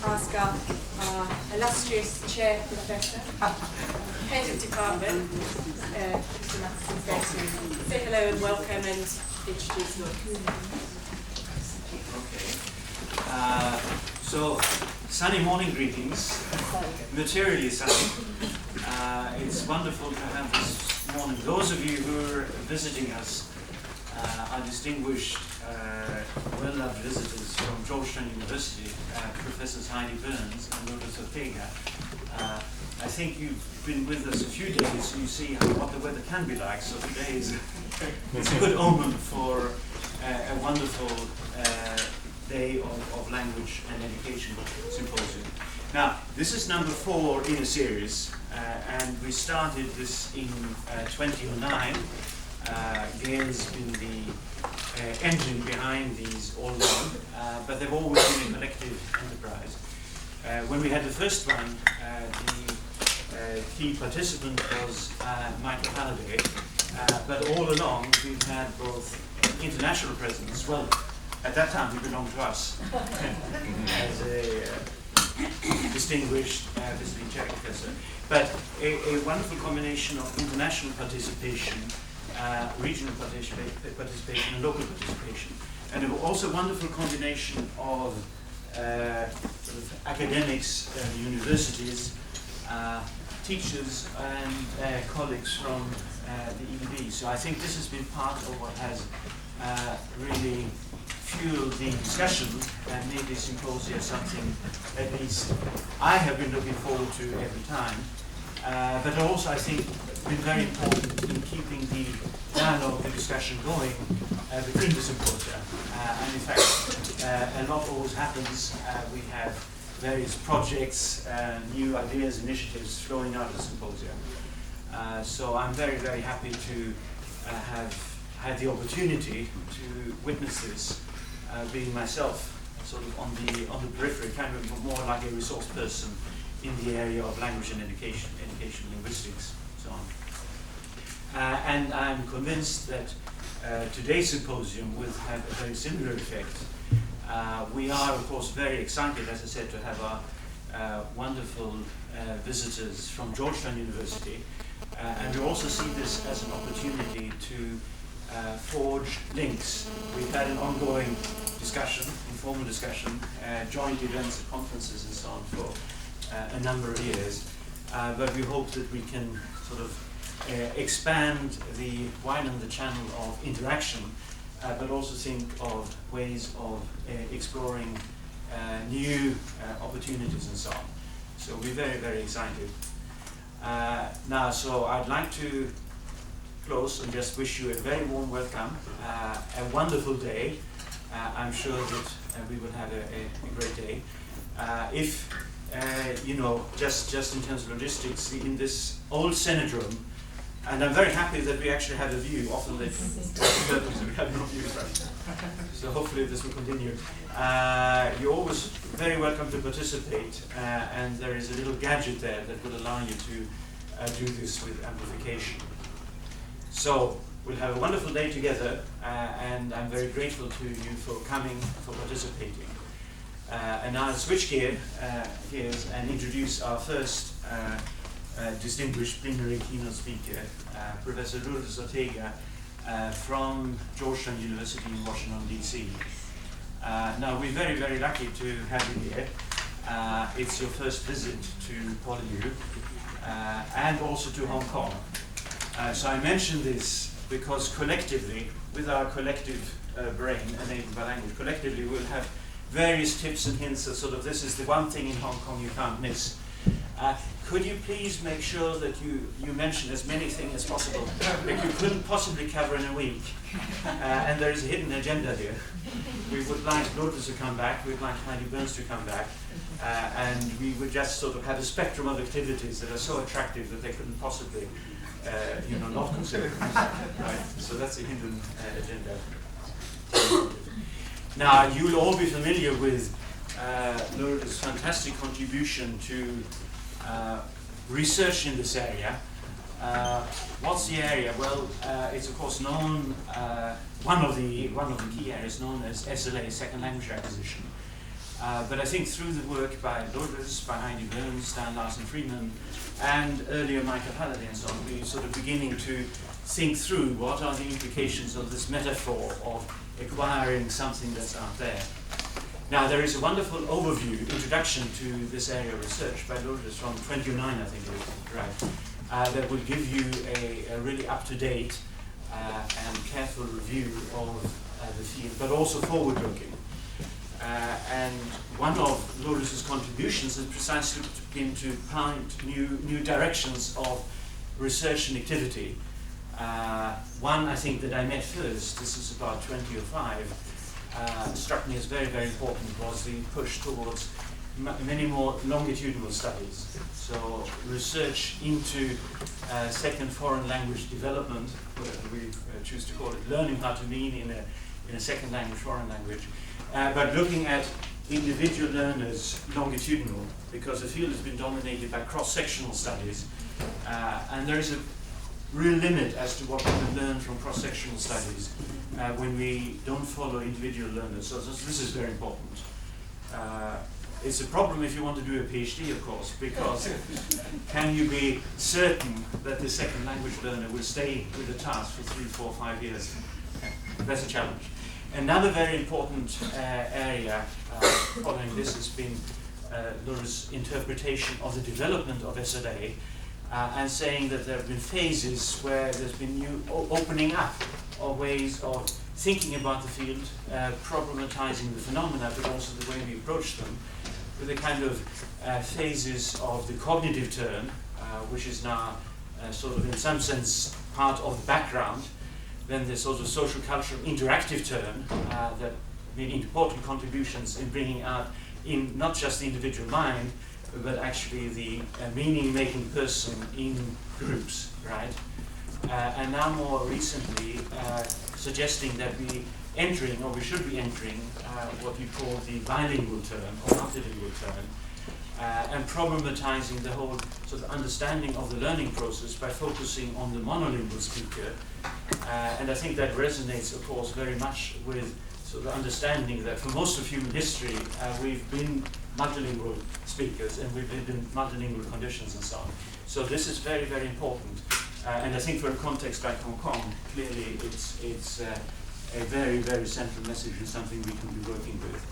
ask our illustrious chair professor, head of department, Mr. Matthiessen, to say hello and welcome and introduce Okay. So, sunny morning greetings, materially sunny. It's wonderful to have this morning. Those of you who are visiting us are distinguished, well-loved visitors from Georgetown University, Professors Heidi Burns and Lourdes Ortega. I think you've been with us a few days, so you see what the weather can be like. So today is it's a good omen for a wonderful day of language and education symposium. Now, this is number 4 in a series, and we started this in 2009. Gail's been the engine behind these all along, but they've always been a collective enterprise. When we had the first one, the key participant was Michael Halliday, but all along we've had both international presence. Well, at that time he belonged to us as a distinguished visiting chair professor, but a wonderful combination of international participation, regional participation and local participation, and also a wonderful combination of sort of academics, universities, teachers and colleagues from the EB. So I think this has been part of what has really fueled the discussion and made this symposium something at least I have been looking forward to every time. But also I think been very important in keeping the dialogue, the discussion going between the symposia. And in fact, a lot always happens. We have various projects, new ideas, initiatives flowing out of the symposia. So I'm very, very happy to have had the opportunity to witness this, being myself sort of on the periphery, kind of more like a resource person in the area of language and education, linguistics, so on. And I'm convinced that today's symposium will have a very similar effect. We are, of course, very excited, as I said, to have our wonderful visitors from Georgetown University, and we also see this as an opportunity to forge links. We've had an ongoing discussion, informal discussion, joint events, conferences and so on for a number of years, but we hope that we can sort of expand widen the channel of interaction, but also think of ways of exploring new opportunities and so on. So we're very, very excited. Now, so I'd like to close and just wish you a very warm welcome, a wonderful day. I'm sure that we will have a great day. If you know, just in terms of logistics, in this old Senate room, and I'm very happy that we actually have a view. Often we have no view, right? So hopefully this will continue. You're always very welcome to participate, and there is a little gadget there that will allow you to do this with amplification. So we'll have a wonderful day together, and I'm very grateful to you for coming, for participating. And now I'll switch gears and introduce our first distinguished plenary keynote speaker, Professor Lourdes Ortega from Georgetown University in Washington, D.C. Now, we're very, very lucky to have you here. It's your first visit to PolyU and also to Hong Kong. So I mention this because collectively, with our collective brain enabled by language, collectively we'll have various tips and hints of sort of this is the one thing in Hong Kong you can't miss. Could you please make sure that you mention as many things as possible that you couldn't possibly cover in a week? And there is a hidden agenda here. We would like Lourdes to come back, we'd like Heidi Burns to come back, and we would just sort of have a spectrum of activities that are so attractive that they couldn't possibly not consider. Right? So that's a hidden agenda. Now, you'll all be familiar with Lourdes' fantastic contribution to research in this area. What's the area? Well, it's of course known, one of the key areas known as SLA, Second Language Acquisition. But I think through the work by Lourdes, by Heidi Burns, Dan Larsen-Freeman, and earlier Michael Halliday and so on, we're sort of beginning to think through what are the implications of this metaphor of acquiring something that's out there. Now, there is a wonderful overview, introduction to this area of research by Lourdes from 29, I think it is, right, that will give you a really up-to-date and careful review of the field, but also forward-looking. And one of Lourdes' contributions has precisely been to find new directions of research and activity. One, I think, that I met first, this is about 20 or 5, struck me as very, very important, was the push towards many more longitudinal studies. So research into second foreign language development, whatever we choose to call it, learning how to mean in a second language, foreign language, but looking at individual learners longitudinal, because the field has been dominated by cross-sectional studies, and there is a real limit as to what we can learn from cross-sectional studies when we don't follow individual learners. So this is very important. It's a problem if you want to do a PhD, of course, because can you be certain that the second language learner will stay with the task for 3, 4, 5 years? That's a challenge. Another very important area following this has been Lourdes' interpretation of the development of SLA, and saying that there have been phases where there's been new opening up of ways of thinking about the field, problematizing the phenomena, but also the way we approach them, with a kind of phases of the cognitive turn, which is now sort of in some sense part of the background, then the sort of social cultural interactive turn that made important contributions in bringing out in not just the individual mind, but actually the meaning-making person in groups, right? And now more recently, suggesting that we entering, or we should be entering, what we call the bilingual turn, or multilingual turn, and problematizing the whole sort of understanding of the learning process by focusing on the monolingual speaker. And I think that resonates, of course, very much with sort of understanding that for most of human history, we've been multilingual speakers, and we've lived in multilingual conditions and so on. So this is very, very important. And I think for a context like Hong Kong, clearly it's a very, very central message and something we can be working with.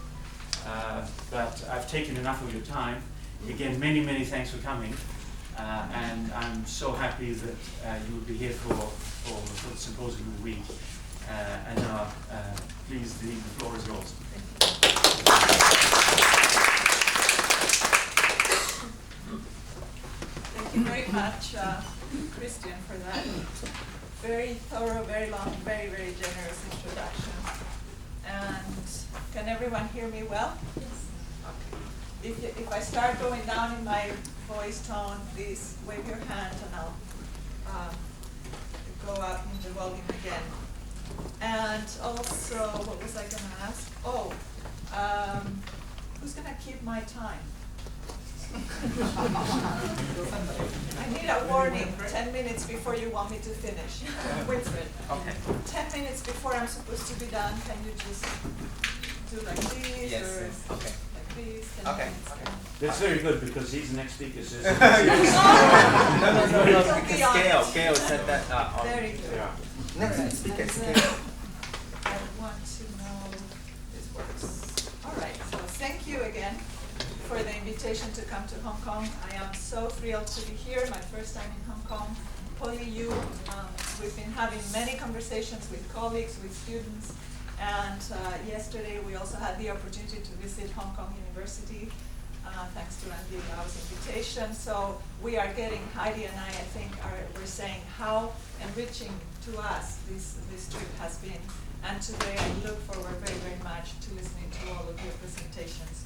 But I've taken enough of your time. Again, many, many thanks for coming. And I'm so happy that you will be here for the Symposium of the week. And now, please, the floor is yours. Thank you very much, Christian, for that very thorough, very long, very, very generous introduction. And can everyone hear me well? Yes. Okay. If I start going down in my voice tone, please wave your hand and I'll go up in the volume again. And also, what was I going to ask? Oh, who's going to keep my time? I need a warning 10 minutes before you want me to finish. Winfred. Okay. 10 minutes before I'm supposed to be done, can you just do like this? Yes, or yes. Okay. like this? Okay. Okay. That's very good, because he's the next speaker. So No, because Gail said that. Very good. yeah. No, speaker. I want to know this works. All right, so thank you again for the invitation to come to Hong Kong. I am so thrilled to be here, my first time in Hong Kong. PolyU, we've been having many conversations with colleagues, with students, and yesterday we also had the opportunity to visit Hong Kong University, thanks to Andy Lau's invitation. So we are getting, Heidi and I think, we're saying how enriching to us this trip has been. And today I look forward very, very much to listening to all of your presentations.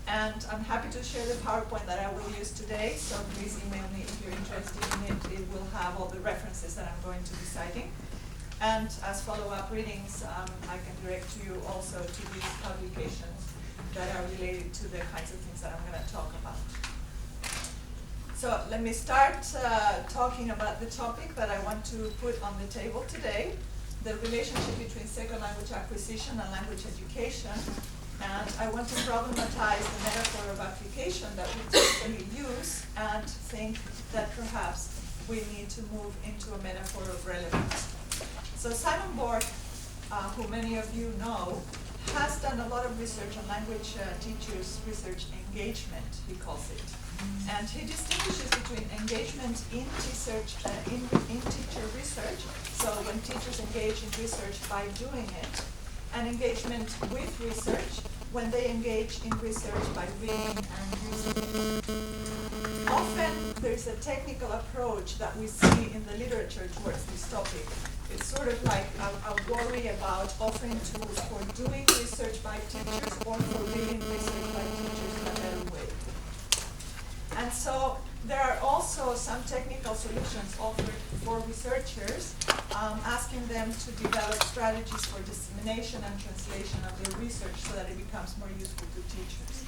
And I'm happy to share the PowerPoint that I will use today, so please email me if you're interested in it. It will have all the references that I'm going to be citing. And as follow-up readings, I can direct you also to these publications that are related to the kinds of things that I'm going to talk about. So let me start talking about the topic that I want to put on the table today, the relationship between second language acquisition and language education. And I want to problematize the metaphor of application that we typically use and think that perhaps we need to move into a metaphor of relevance. So Simon Borg, who many of you know, has done a lot of research on language teachers' research engagement, he calls it. And he distinguishes between engagement in research, in teacher research, so when teachers engage in research by doing it, and engagement with research when they engage in research by reading and using it. Often there's a technical approach that we see in the literature towards this topic. It's sort of like a worry about offering tools for doing research by teachers or for reading research by teachers in a better way. And so there are also some technical solutions offered for researchers, asking them to develop strategies for dissemination and translation of their research so that it becomes more useful to teachers.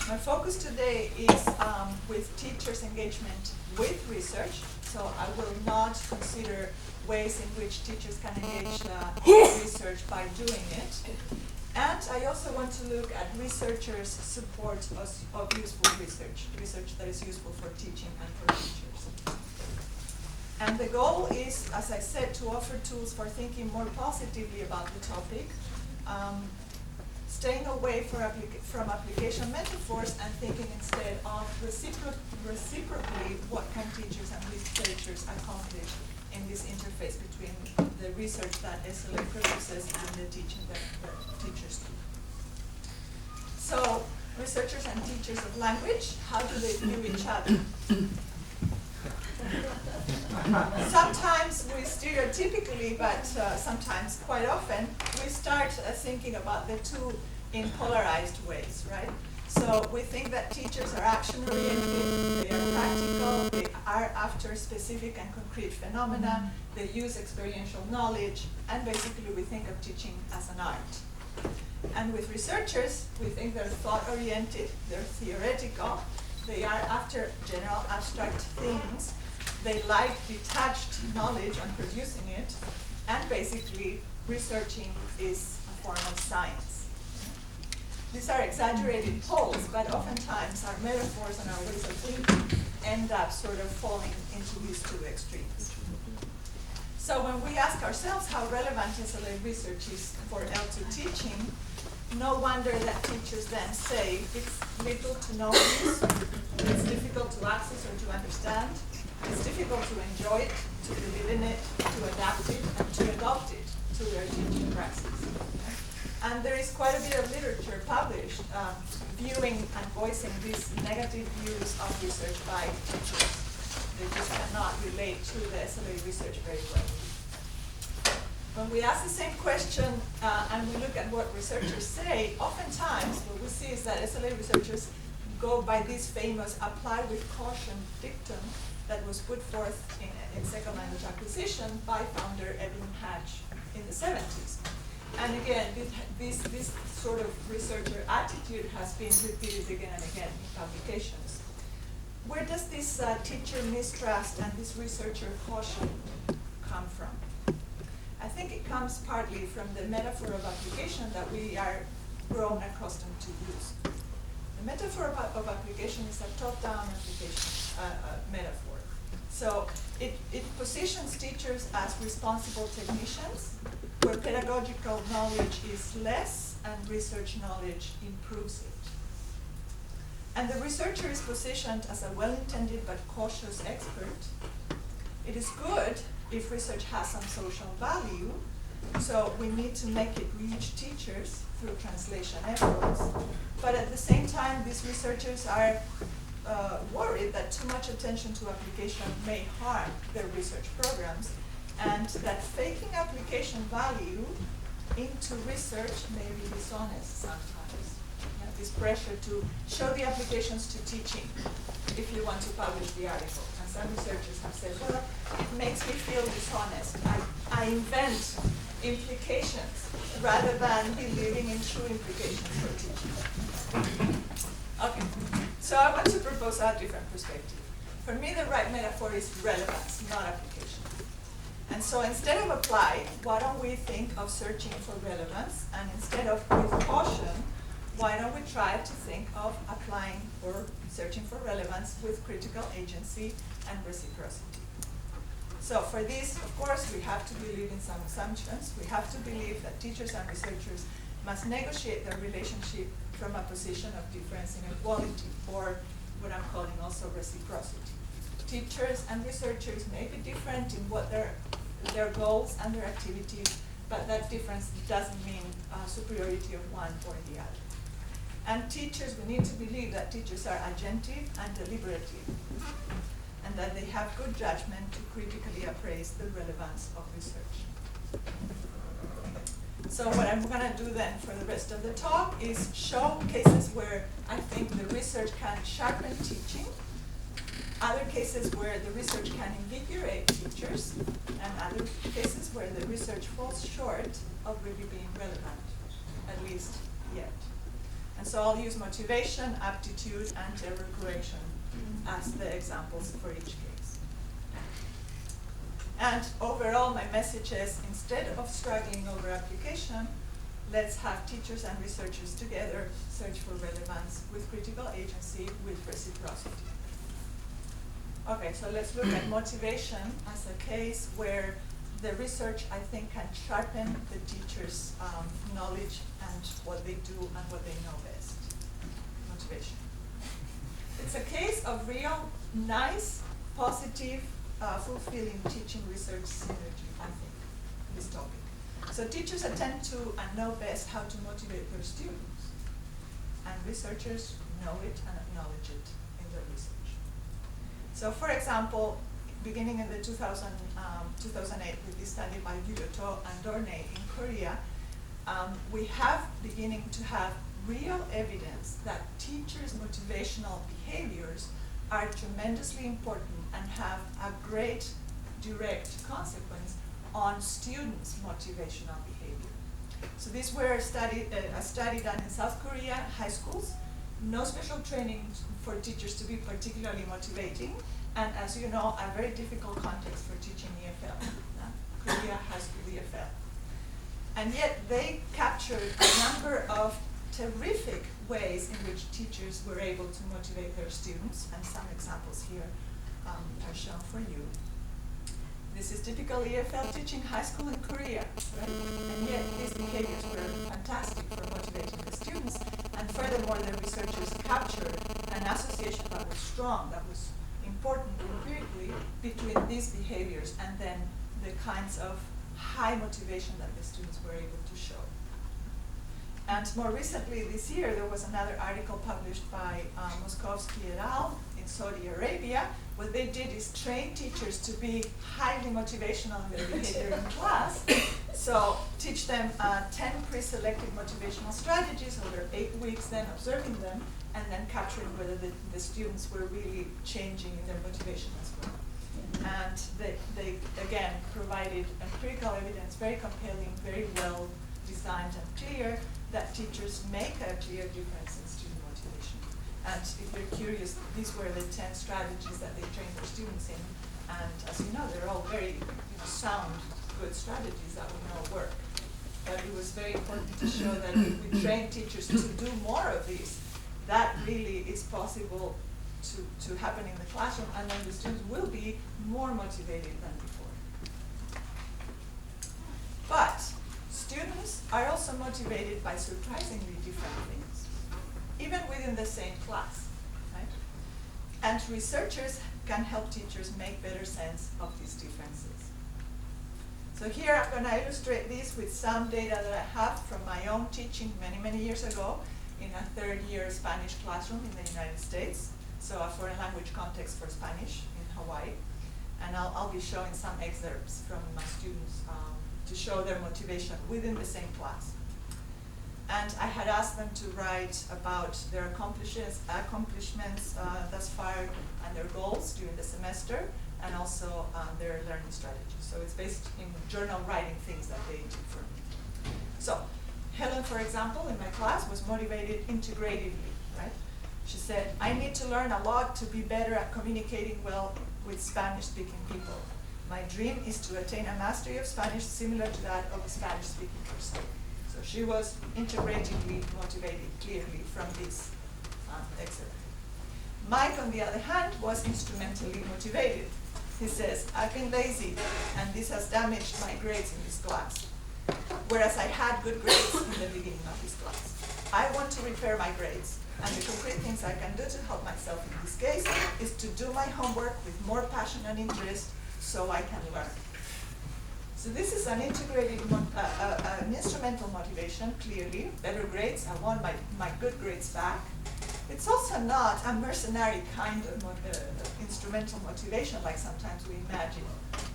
My focus today is with teachers' engagement with research, so I will not consider ways in which teachers can engage research by doing it. And I also want to look at researchers' support of useful research that is useful for teaching and for teachers. And the goal is, as I said, to offer tools for thinking more positively about the topic, staying away from application metaphors and thinking instead of reciprocally what can teachers and researchers accomplish in this interface between the research that SLA produces and the teaching that teachers do. So, researchers and teachers of language, how do they view each other? Sometimes we stereotypically, but sometimes quite often, we start thinking about the two in polarized ways, right? So we think that teachers are action-oriented, they are practical, they are after specific and concrete phenomena, they use experiential knowledge, and basically we think of teaching as an art. And with researchers, we think they're thought-oriented, they're theoretical, they are after general abstract things, they like detached knowledge and producing it, and basically researching is a form of science. These are exaggerated poles, but oftentimes our metaphors and our ways of thinking end up sort of falling into these two extremes. So when we ask ourselves how relevant SLA research is for L2 teaching, no wonder that teachers then say it's little to no use, it's difficult to access or to understand, it's difficult to enjoy it, to believe in it, to adapt it, and to adopt it to their teaching praxis. And there is quite a bit of literature published viewing and voicing these negative views of research by teachers. They just cannot relate to the SLA research very well. When we ask the same question and we look at what researchers say, oftentimes what we see is that SLA researchers go by this famous apply with caution dictum that was put forth in second language acquisition by founder Evelyn Hatch in the 70s. And again, this sort of researcher attitude has been repeated again and again in publications. Where does this teacher mistrust and this researcher caution come from? I think it comes partly from the metaphor of application that we are grown accustomed to use. The metaphor of application is a top-down application metaphor. So it positions teachers as responsible technicians, where pedagogical knowledge is less and research knowledge improves it. And the researcher is positioned as a well-intended but cautious expert. It is good if research has some social value, so we need to make it reach teachers through translation efforts. But at the same time, these researchers are worried that too much attention to application may harm their research programs, and that faking application value into research may be dishonest sometimes. Yeah, this pressure to show the applications to teaching if you want to publish the article. And some researchers have said, well, it makes me feel dishonest. I invent implications rather than believing in true implications for teaching. Okay, so I want to propose a different perspective. For me, the right metaphor is relevance, not application. And so instead of apply, why don't we think of searching for relevance? And instead of with caution, why don't we try to think of applying or searching for relevance with critical agency and reciprocity? So for this, of course, we have to believe in some assumptions. We have to believe that teachers and researchers must negotiate their relationship from a position of difference in equality, or what I'm calling also reciprocity. Teachers and researchers may be different in what their goals and their activities, but that difference doesn't mean superiority of one or the other. And teachers, we need to believe that teachers are agentive and deliberative, and that they have good judgment to critically appraise the relevance of research. So what I'm going to do then for the rest of the talk is show cases where I think the research can sharpen teaching, other cases where the research can invigorate teachers, and other cases where the research falls short of really being relevant, at least yet. And so I'll use motivation, aptitude, and error correction as the examples for each case. And overall, my message is, instead of struggling over application, let's have teachers and researchers together search for relevance with critical agency, with reciprocity. Okay, so let's look at motivation as a case where the research, I think, can sharpen the teacher's knowledge and what they do and what they know best. Motivation. It's a case of real, nice, positive, fulfilling teaching research synergy, I think, this topic. So teachers attend to and know best how to motivate their students, and researchers know it and acknowledge it in their research. So for example, beginning in the 2008 with this study by Yudoto and Dorne in Korea, we have beginning to have real evidence that teachers' motivational behaviors are tremendously important and have a great direct consequence on students' motivational behavior. So these were a study done in South Korea, high schools, no special training for teachers to be particularly motivating, and as you know, a very difficult context for teaching EFL, Korea high school EFL. And yet they captured a number of terrific ways in which teachers were able to motivate their students, and some examples here are shown for you. This is typical EFL teaching high school in Korea, right? And yet these behaviors were fantastic for motivating the students, and furthermore, the researchers captured an association that was strong, that was important empirically, between these behaviors and then the kinds of high motivation that the students were able to show. And more recently this year, there was another article published by Moskovsky et al. In Saudi Arabia. What they did is train teachers to be highly motivational in their behavior in class. So teach them 10 pre-selected motivational strategies over 8 weeks, then observing them, and then capturing whether the students were really changing in their motivation as well. And they again provided empirical evidence, very compelling, very well designed and clear, that teachers make a clear difference in student motivation. And if you're curious, these were the 10 strategies that they trained their students in. And as you know, they're all very sound, good strategies that we know work. But it was very important to show that if we train teachers to do more of these, that really is possible to happen in the classroom, and then the students will be more motivated than before. But students are also motivated by surprisingly different things, even within the same class, right? And researchers can help teachers make better sense of these differences. So here I'm going to illustrate this with some data that I have from my own teaching many, many years ago in a third-year Spanish classroom in the United States. So a foreign language context for Spanish in Hawaii. And I'll be showing some excerpts from my students to show their motivation within the same class. And I had asked them to write about their accomplishments thus far and their goals during the semester, and also their learning strategies. So it's based in journal writing things that they did for me. So Helen, for example, in my class was motivated integratively, right? She said, I need to learn a lot to be better at communicating well with Spanish-speaking people. My dream is to attain a mastery of Spanish similar to that of a Spanish-speaking person. So she was integratively motivated, clearly, from this excerpt. Mike, on the other hand, was instrumentally motivated. He says, I've been lazy, and this has damaged my grades in this class. Whereas I had good grades in the beginning of this class. I want to repair my grades, and the concrete things I can do to help myself in this case is to do my homework with more passion and interest so I can learn. So this is an integrated, an instrumental motivation, clearly. Better grades, I want my good grades back. It's also not a mercenary kind of instrumental motivation like sometimes we imagine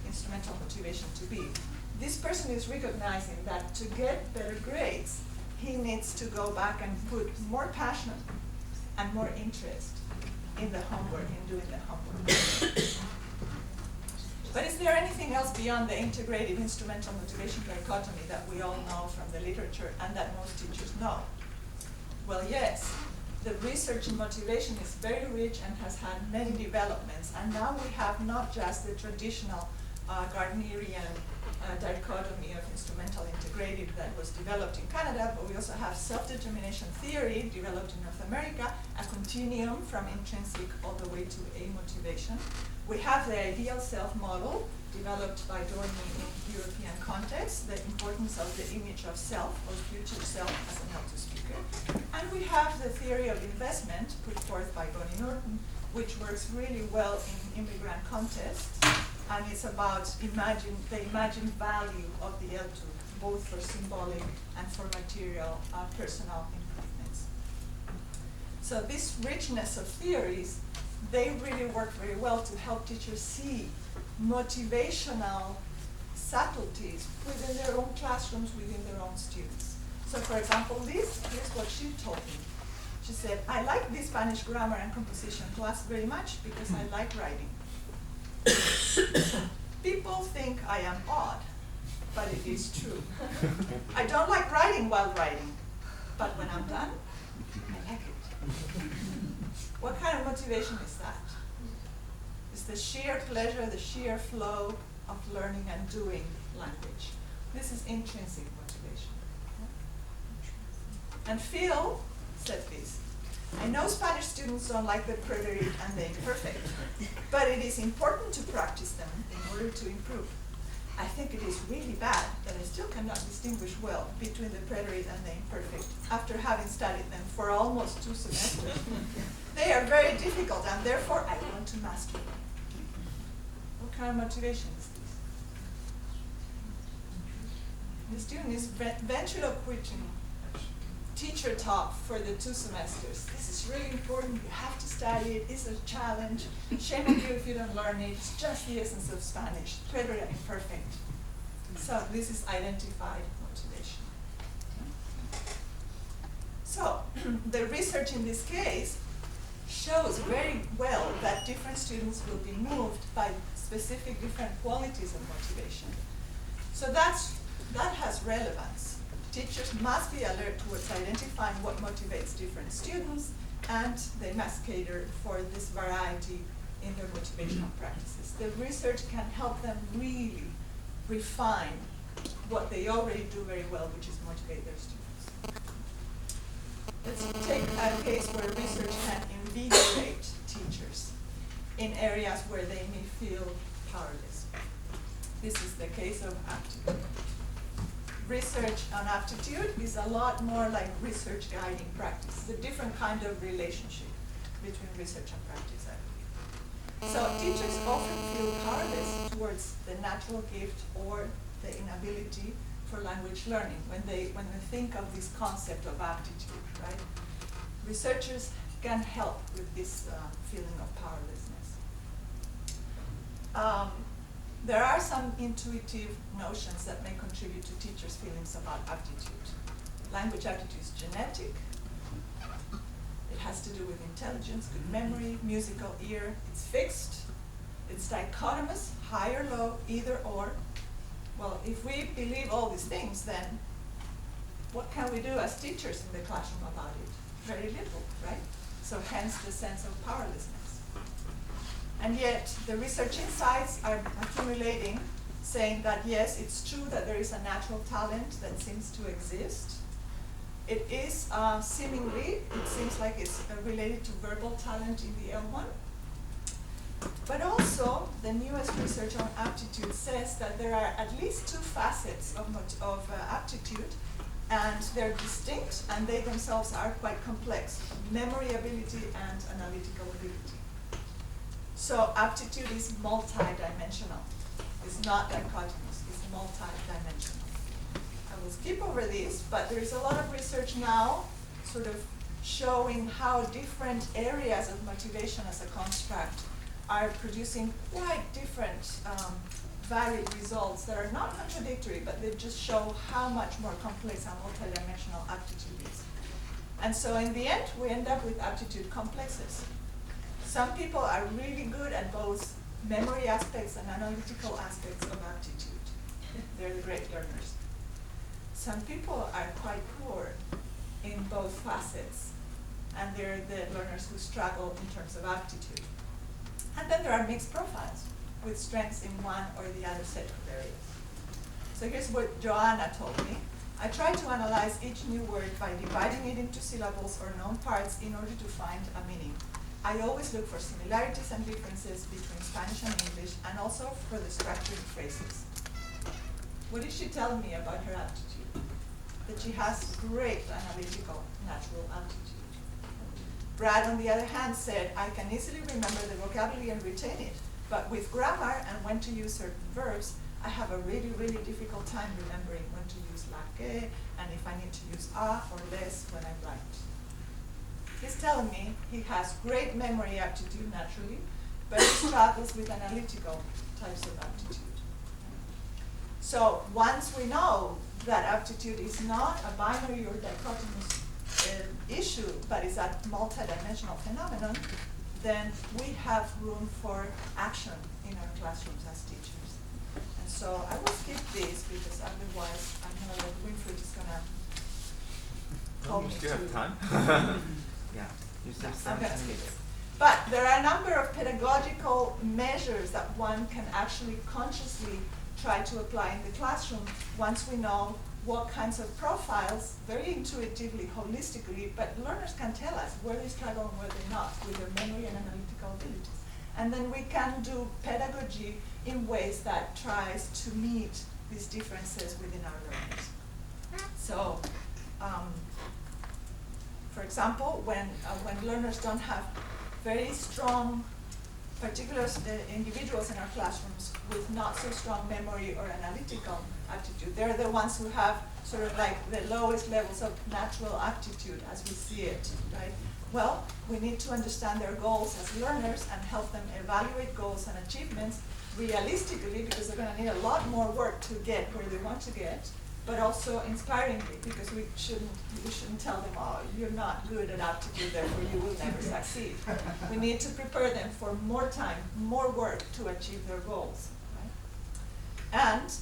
instrumental motivation to be. This person is recognizing that to get better grades, he needs to go back and put more passion and more interest in the homework, in doing the homework. But is there anything else beyond the integrated instrumental motivation dichotomy that we all know from the literature and that most teachers know? Well, yes. The research in motivation is very rich and has had many developments. And now we have not just the traditional Gardnerian dichotomy of instrumental integrative that was developed in Canada, but we also have self-determination theory developed in North America, a continuum from intrinsic all the way to amotivation. We have the ideal self model developed by Dorney in European context, the importance of the image of self, or future self, as an L2 speaker. And we have the theory of investment put forth by Bonnie Norton, which works really well in immigrant contexts, and it's about the imagined value of the L2, both for symbolic and for material personal improvements. So this richness of theories, they really work very well to help teachers see motivational subtleties within their own classrooms, within their own students. So for example, here's what she told me. She said, I like this Spanish grammar and composition class very much because I like writing. People think I am odd, but it is true. I don't like writing while writing, but when I'm done, I like it. What kind of motivation is that? It's the sheer pleasure, the sheer flow of learning and doing language. This is intrinsic motivation. And Phil said this. I know Spanish students don't like the preterite and the imperfect, but it is important to practice them in order to improve. I think it is really bad that I still cannot distinguish well between the preterite and the imperfect after having studied them for almost 2 semesters. They are very difficult, and therefore I want to master them. What kind of motivation is this? The student is ventriloquisting teacher talk for the 2 semesters. This is really important. You have to study it. It's a challenge. Shame on you if you don't learn it. It's just the essence of Spanish. Preterite and imperfect. So this is identified motivation. So the research in this case shows very well that different students will be moved by specific different qualities of motivation. So that has relevance. Teachers must be alert towards identifying what motivates different students, and they must cater for this variety in their motivational practices. The research can help them really refine what they already do very well, which is motivate their students. Let's take a case where research can invigorate teachers in areas where they may feel powerless. This is the case of Aptitude. Research on Aptitude is a lot more like research guiding practice. It's a different kind of relationship between research and practice, I believe. So teachers often feel powerless towards the natural gift or the inability for language learning when they think of this concept of aptitude, right? Researchers can help with this feeling of powerlessness. There are some intuitive notions that may contribute to teachers' feelings about aptitude. Language aptitude is genetic. It has to do with intelligence, good memory, musical ear. It's fixed. It's dichotomous, high or low, either or. Well, if we believe all these things, then what can we do as teachers in the classroom about it? Very little, right? So hence the sense of powerlessness. And yet, the research insights are accumulating, saying that yes, it's true that there is a natural talent that seems to exist. It is seemingly, it seems like it's related to verbal talent in the L1. But also, the newest research on aptitude says that there are at least two facets of aptitude, and they're distinct, and they themselves are quite complex: memory ability and analytical ability. So aptitude is multidimensional. It's not dichotomous, it's multidimensional. I will skip over this, but there is a lot of research now sort of showing how different areas of motivation as a construct are producing quite different varied results that are not contradictory, but they just show how much more complex and multidimensional aptitude is. And so in the end, we end up with aptitude complexes. Some people are really good at both memory aspects and analytical aspects of aptitude. They're the great learners. Some people are quite poor in both facets, and they're the learners who struggle in terms of aptitude. And then there are mixed profiles with strengths in one or the other set of areas. So here's what Joanna told me. I try to analyze each new word by dividing it into syllables or known parts in order to find a meaning. I always look for similarities and differences between Spanish and English, and also for the structured phrases. What did she tell me about her aptitude? That she has great analytical natural aptitude. Brad, on the other hand, said, I can easily remember the vocabulary and retain it, but with grammar and when to use certain verbs, I have a really, really difficult time remembering when to use la que, and if I need to use a or les when I write. He's telling me he has great memory aptitude naturally, but he struggles with analytical types of aptitude. So once we know that aptitude is not a binary or dichotomous issue, but is a multidimensional phenomenon, then we have room for action in our classrooms as teachers. And so I will skip this because otherwise I know that Winfried is going to call me You still to. have time? Yeah. You still have I'm time. going to skip it. But there are a number of pedagogical measures that one can actually consciously try to apply in the classroom once we know what kinds of profiles, very intuitively, holistically, but learners can tell us where they struggle and where they're not with their memory and analytical abilities. And then we can do pedagogy in ways that tries to meet these differences within our learners. So, for example, when learners don't have very strong particular individuals in our classrooms with not so strong memory or analytical aptitude, they're the ones who have sort of like the lowest levels of natural aptitude as we see it, right? Well, we need to understand their goals as learners and help them evaluate goals and achievements realistically, because they're going to need a lot more work to get where they want to get, but also inspiringly, because we shouldn't tell them, oh, you're not good at aptitude, therefore you will never succeed. We need to prepare them for more time, more work to achieve their goals. Right? And,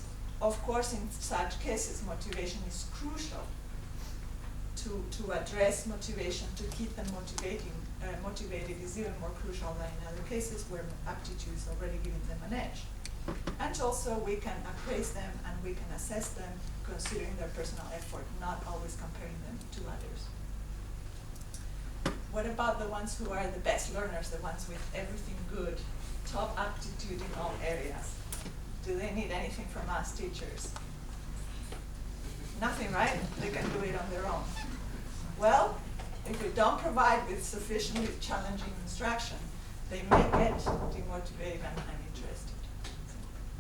of course, in such cases, motivation is crucial. To address motivation, to keep them motivated is even more crucial than in other cases where aptitude is already giving them an edge. And also we can appraise them and we can assess them considering their personal effort, not always comparing them to others. What about the ones who are the best learners, the ones with everything good, top aptitude in all areas? Do they need anything from us teachers? Nothing, right? They can do it on their own. Well, if we don't provide with sufficiently challenging instruction, they may get demotivated and uninterested.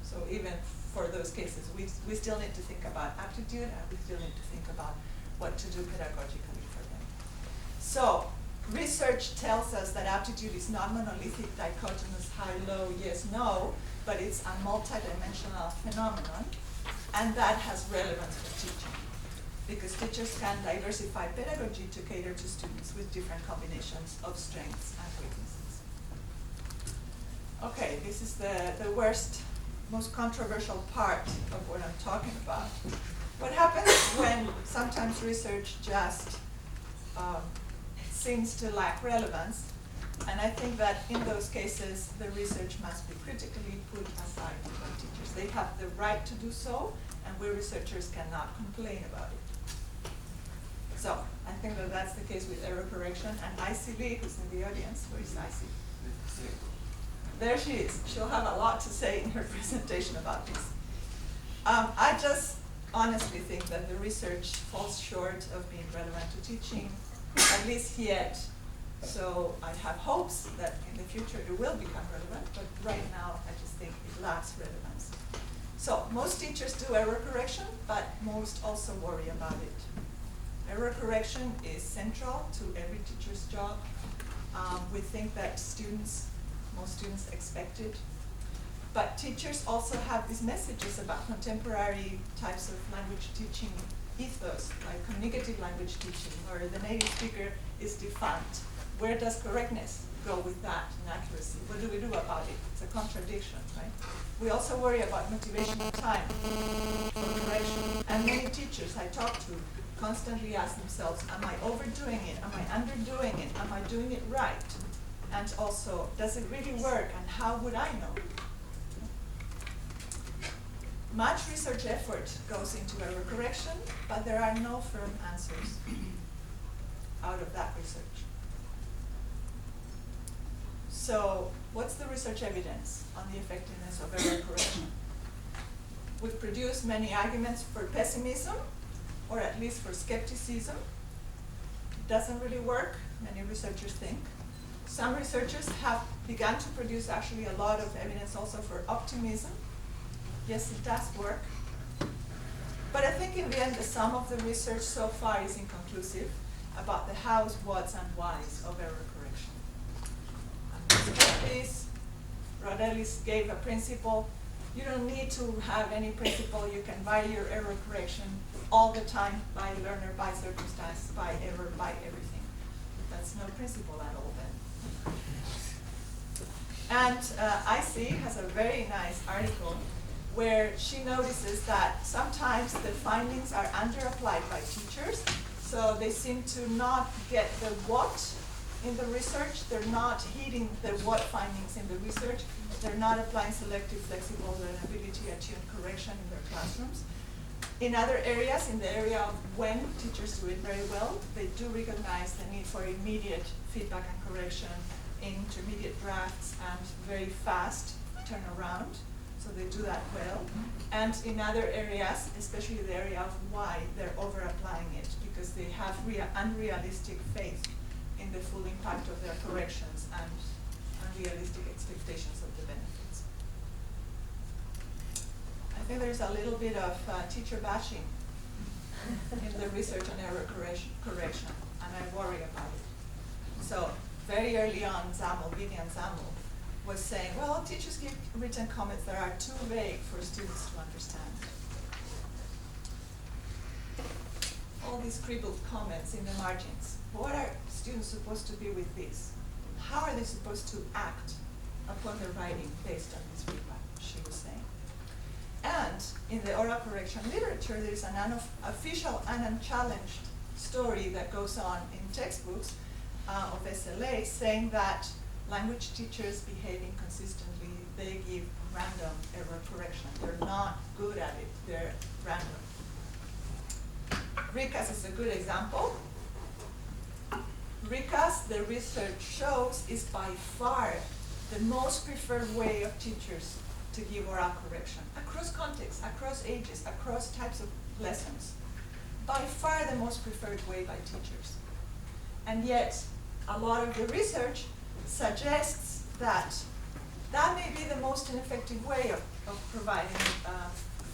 So even for those cases, we still need to think about aptitude, and we still need to think about what to do pedagogically for them. So research tells us that aptitude is not monolithic, dichotomous, high, low, yes, no, but it's a multidimensional phenomenon, and that has relevance for teaching, because teachers can diversify pedagogy to cater to students with different combinations of strengths and weaknesses. Okay, this is the worst, most controversial part of what I'm talking about. What happens when sometimes research just seems to lack relevance And I think that in those cases, the research must be critically put aside by teachers. They have the right to do so, and we researchers cannot complain about it. So I think that that's the case with error correction. And ICB, who's in the audience, where is IC? There she is. She'll have a lot to say in her presentation about this. I just honestly think that the research falls short of being relevant to teaching, at least yet. So I have hopes that in the future it will become relevant, but right now I just think it lacks relevance. So most teachers do error correction, but most also worry about it. Error correction is central to every teacher's job. We think that most students expect it. But teachers also have these messages about contemporary types of language teaching ethos, like communicative language teaching, or the native speaker is defunct. Where does correctness go with that and accuracy? What do we do about it? It's a contradiction, right? We also worry about motivational time for correction. And many teachers I talk to constantly ask themselves, am I overdoing it? Am I underdoing it? Am I doing it right? And also, does it really work? And how would I know? Much research effort goes into error correction, but there are no firm answers out of that research. So, what's the research evidence on the effectiveness of error correction? We've produced many arguments for pessimism, or at least for skepticism. It doesn't really work, many researchers think. Some researchers have begun to produce actually a lot of evidence also for optimism. Yes, it does work. But I think in the end, the sum of the research so far is inconclusive about the hows, whats, and whys of error correction. And this, Rodellis gave a principle. You don't need to have any principle. You can vary your error correction all the time by learner, by circumstance, by error, by everything. That's no principle at all then. And IC has a very nice article where she notices that sometimes the findings are under-applied by teachers, so they seem to not get the what in the research. They're not heeding the what findings in the research. They're not applying selective, flexible learnability, attuned correction in their classrooms. In other areas, in the area of when teachers do it very well, they do recognize the need for immediate feedback and correction, intermediate drafts, and very fast turnaround. So they do that well. And in other areas, especially the area of why, they're over-applying it because they have unrealistic faith in the full impact of their corrections and unrealistic expectations of the benefits. I think there's a little bit of teacher bashing in the research on error correction, and I worry about it. So very early on, Vivian Zamel was saying, well, teachers give written comments that are too vague for students to understand. All these scribbled comments in the margins. What are students supposed to do with this? How are they supposed to act upon their writing based on this feedback, she was saying. And in the oral correction literature, there's an unofficial and unchallenged story that goes on in textbooks of SLA saying that language teachers behave inconsistently. They give random error correction. They're not good at it. They're random. RICAS is a good example. RICAS, the research shows, is by far the most preferred way of teachers to give oral correction across contexts, across ages, across types of lessons. By far the most preferred way by teachers. And yet, a lot of the research suggests that that may be the most ineffective way of providing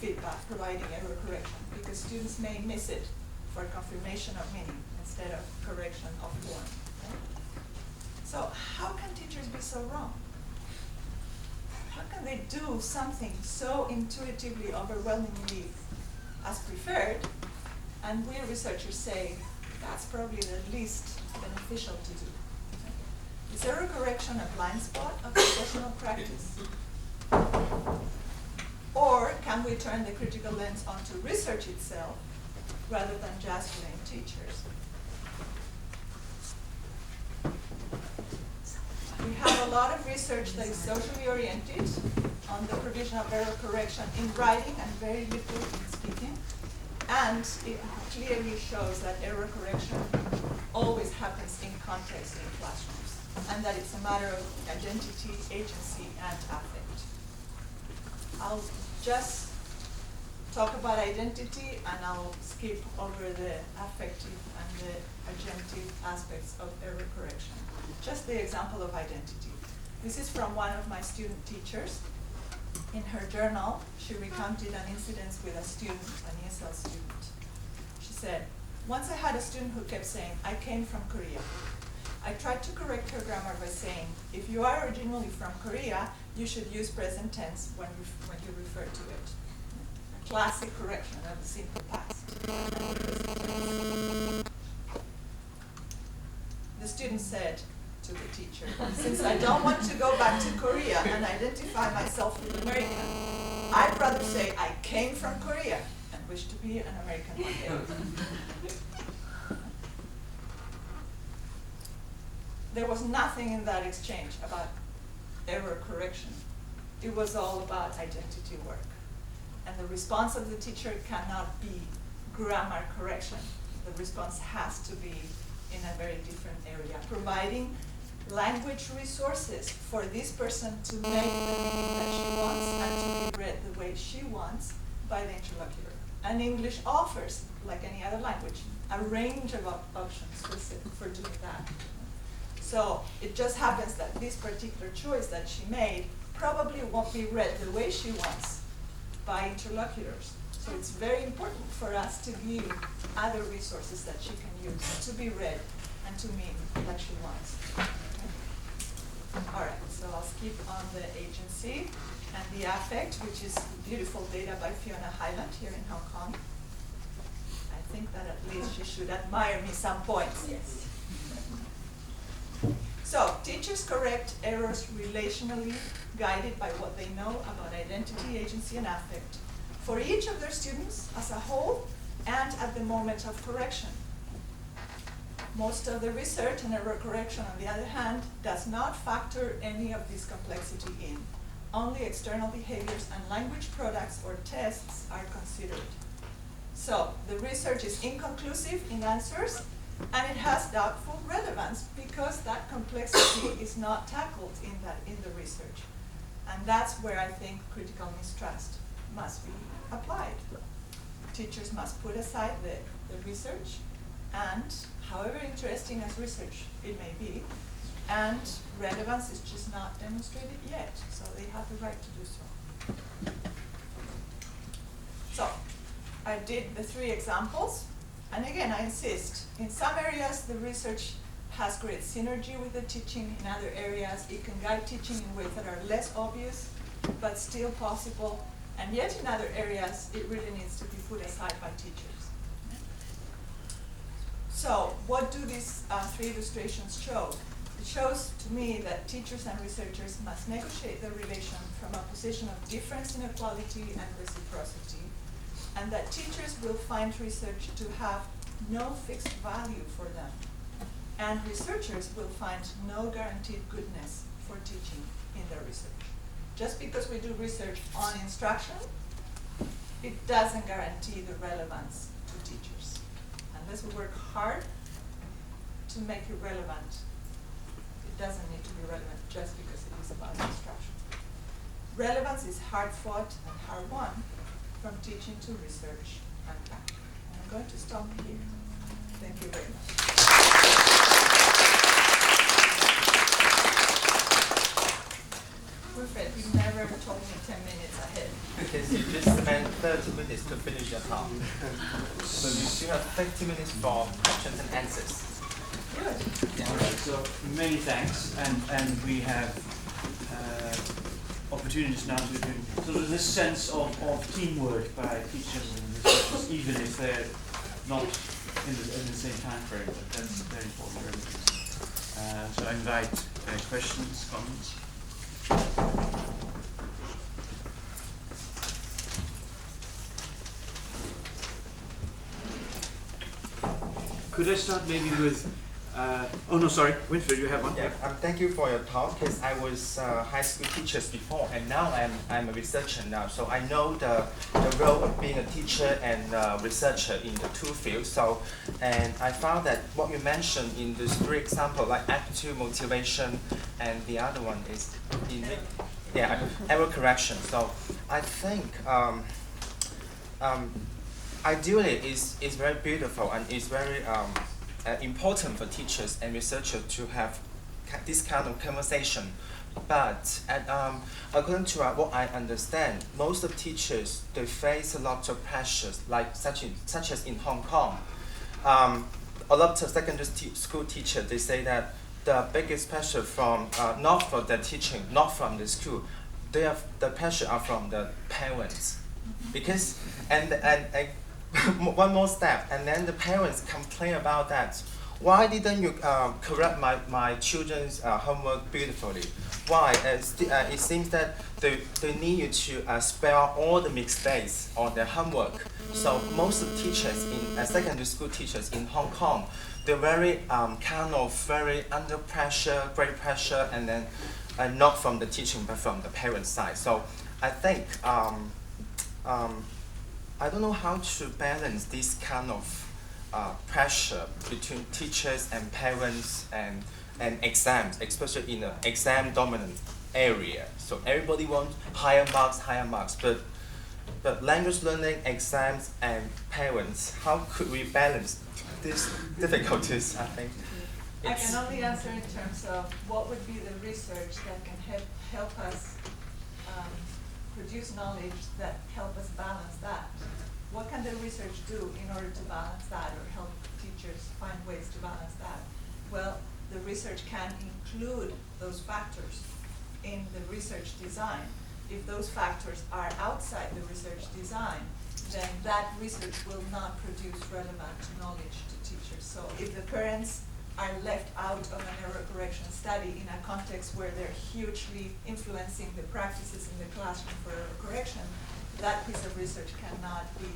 feedback, providing error correction, because students may miss it for confirmation of meaning instead of correction of form. Okay? So how can teachers be so wrong? How can they do something so intuitively, overwhelmingly as preferred, and we researchers say that's probably the least beneficial to do? Is error correction a blind spot of professional practice? Or can we turn the critical lens onto research itself rather than just blame teachers? lot of research that is socially oriented on the provision of error correction in writing and very little in speaking. And it clearly shows that error correction always happens in context in classrooms, and that it's a matter of identity, agency, and affect. I'll just talk about identity, and I'll skip over the affective and the agentive aspects of error correction. Just the example of identity. This is from one of my student teachers. In her journal, she recounted an incident with a student, an ESL student. She said, once I had a student who kept saying, I came from Korea. I tried to correct her grammar by saying, if you are originally from Korea, you should use present tense when you refer to it. A classic correction of the simple past. The student said to the teacher, since I don't want to go back to Korea and identify myself with American, I'd rather say I came from Korea and wish to be an American one day. There was nothing in that exchange about error correction. It was all about identity work. And the response of the teacher cannot be grammar correction. The response has to be in a very different area, providing language resources for this person to make the meaning that she wants and to be read the way she wants by the interlocutor. And English offers, like any other language, a range of options for doing that. So it just happens that this particular choice that she made probably won't be read the way she wants by interlocutors. So it's very important for us to give other resources that she can use to be read and to mean like she wants. All right, so I'll skip on the agency and the affect, which is beautiful data by Fiona Hyland here in Hong Kong. I think that at least she should admire me some points. Yes. So, teachers correct errors relationally, guided by what they know about identity, agency, and affect, for each of their students as a whole and at the moment of correction. Most of the research and error correction, on the other hand, does not factor any of this complexity in. Only external behaviors and language products or tests are considered. So, the research is inconclusive in answers, and it has doubtful relevance because that complexity is not tackled in the research. And that's where I think critical mistrust must be applied. Teachers must put aside the research, and however interesting as research it may be, and relevance is just not demonstrated yet, so they have the right to do so. So, I did the 3 examples, and again, I insist, in some areas the research has great synergy with the teaching, in other areas it can guide teaching in ways that are less obvious, but still possible, and yet in other areas it really needs to be put aside by teachers. So, what do these 3 illustrations show? It shows to me that teachers and researchers must negotiate the relation from a position of difference, inequality, and reciprocity, and that teachers will find research to have no fixed value for them, and researchers will find no guaranteed goodness for teaching in their research. Just because we do research on instruction, it doesn't guarantee the relevance to teachers. Unless we work hard to make it relevant, it doesn't need to be relevant just because it is about instruction. Relevance is hard fought and hard won from teaching to research and back. And I'm going to stop here. Thank you very much. Wilfred, you never told me 10 minutes ahead. Because you just spent 30 minutes to finish your talk. So you still have 50 minutes for questions and answers. Good. All right, so many thanks, and we have opportunities now to do sort of this sense of teamwork by teachers and researchers, even if they're not in the same time frame, but that's very important. So I invite questions, comments. Could I start maybe with Oh no, sorry, Winfried, you have one? Yeah, thank you for your talk, because I was high school teacher before, and now I'm a researcher now, so I know the role of being a teacher and researcher in the two fields. So, and I found that what you mentioned in these three examples, like aptitude, motivation, and the other one is error correction. So I think ideally is very beautiful and is very important for teachers and researchers to have this kind of conversation. But according to what I understand, most of teachers, they face a lot of pressures, like such as in Hong Kong. A lot of secondary school teachers, they say that the biggest pressure from not from the teaching, not from the school, the pressure are from the parents, because and one more step, and then the parents complain about that. Why didn't you correct my children's homework beautifully? Why? It seems that they need you to spare all the mistakes on their homework. So most of the teachers in secondary school teachers in Hong Kong, they're very very under pressure, great pressure, and then not from the teaching but from the parent side. So I think I don't know how to balance this kind of pressure between teachers and parents and exams, especially in an exam-dominant area. So everybody wants higher marks, but language learning, exams, and parents, how could we balance these difficulties? I think I can only answer in terms of what would be the research that can help us produce knowledge that help us balance that. What can the research do in order to balance that, or help teachers find ways to balance that? Well, the research can include those factors in the research design. If those factors are outside the research design, then that research will not produce relevant knowledge to teachers. So if the parents are left out of an error correction study in a context where they're hugely influencing the practices in the classroom for error correction, that piece of research cannot be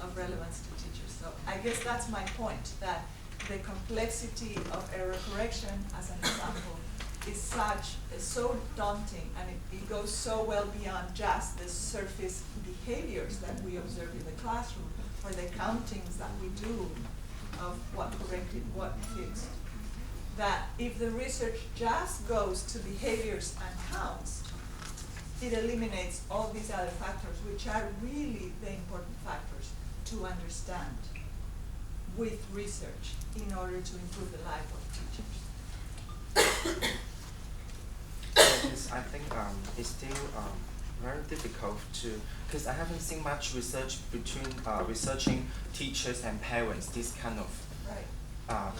of relevance to teachers. So I guess that's my point, that the complexity of error correction, as an example, is so daunting, and it goes so well beyond just the surface behaviors that we observe in the classroom, or the countings that we do of what corrected, what fixed, that if the research just goes to behaviors and counts, it eliminates all these other factors, which are really the important factors to understand with research in order to improve the life of teachers. Yes, I think it's still very difficult to, because I haven't seen much research between researching teachers and parents, this kind of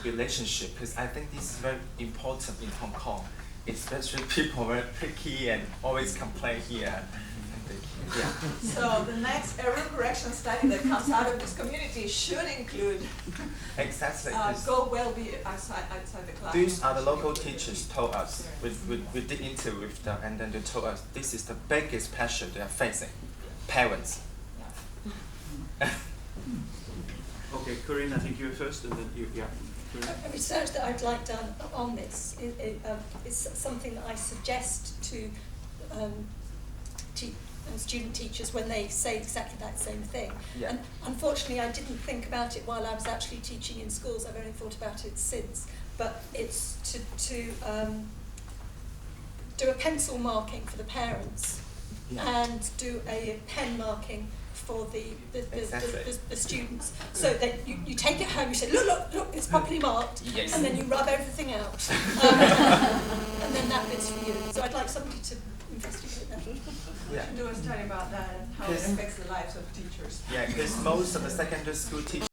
relationship, because I think this is very important in Hong Kong, especially people are very picky and always complain here. Yeah. So the next error correction study that comes out of this community should include exactly go well be outside the classroom. These are the local teachers told us. We did interview with them, and then they told us this is the biggest pressure they are facing. Parents. Yeah. Okay, Corinne, I think you were first, and then you. Yeah. A research that I'd like done on this is something that I suggest to student teachers when they say exactly that same thing. Yeah. And unfortunately, I didn't think about it while I was actually teaching in schools. I've only thought about it since. But it's to do a pencil marking for the parents, and do a pen marking for the students. So that you take it home, you say, look, it's properly marked, yes. And then you rub everything out. And then that bit's for you. So I'd like somebody to investigate that. We should do a study about that and how it affects the lives of teachers. Yeah, because most of the secondary school teachers